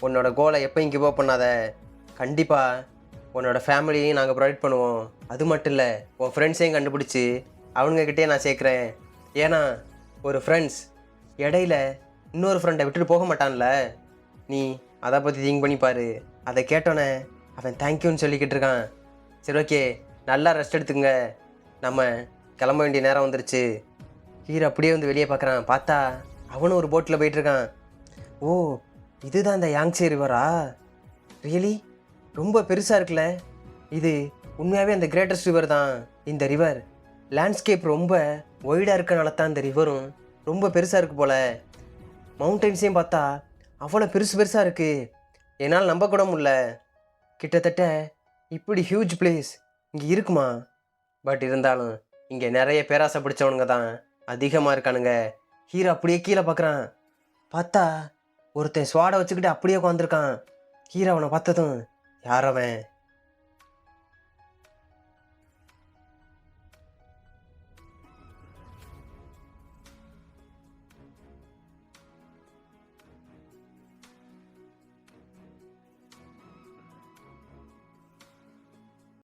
உன்னோட கோலை எப்போயும் கிவ் அப் பண்ணாத. கண்டிப்பாக உன்னோட ஃபேமிலியையும் நாங்கள் ப்ரொவைட் பண்ணுவோம். அது மட்டும் இல்லை, உன் ஃப்ரெண்ட்ஸையும் கண்டுபிடிச்சி அவங்கக்கிட்டே நான் சேர்க்குறேன். ஏன்னா ஒரு ஃப்ரெண்ட்ஸ் இடையில இன்னொரு ஃப்ரெண்டை விட்டுட்டு போக மாட்டான்ல. நீ அதை பற்றி திங்க் பண்ணிப்பார். அதை கேட்டோன்னே அவன் தேங்க்யூன்னு சொல்லிக்கிட்டு இருக்கான். சரி, ஓகே, நல்லா ரெஸ்ட் எடுத்துங்க, நம்ம கிளம்ப வேண்டிய நேரம் வந்துருச்சு. ஹீரோ அப்படியே வந்து வெளியே பார்க்குறான். பார்த்தா அவனும் ஒரு போட்டில் போயிட்டுருக்கான். ஓ, இதுதான் இந்த யாங்ஸே ரிவரா? ரியலி ரொம்ப பெருசாக இருக்குல்ல. இது உண்மையாகவே அந்த கிரேட்டஸ்ட் ரிவர் தான். இந்த ரிவர் லேண்ட்ஸ்கேப் ரொம்ப ஒய்டாக இருக்கனால தான் இந்த ரிவரும் ரொம்ப பெருசாக இருக்குது போல். மவுண்டன்ஸையும் பார்த்தா அவ்வளோ பெருசாக இருக்குது, என்னால் நம்ப கூட முடியல. கிட்டத்தட்ட இப்படி ஹியூஜ் பிளேஸ் இங்கே இருக்குமா? பட் இருந்தாலும் இங்கே நிறைய பேராசை பிடிச்சவனுங்க தான் அதிகமாக இருக்கானுங்க. ஹீரோ அப்படியே கீழே பார்க்குறான். பார்த்தா ஒருத்தன் ஸ்வாடை வச்சுக்கிட்டு அப்படியே உட்காந்துருக்கான். ஹீரோ அவனை பார்த்ததும், யார் அவன்?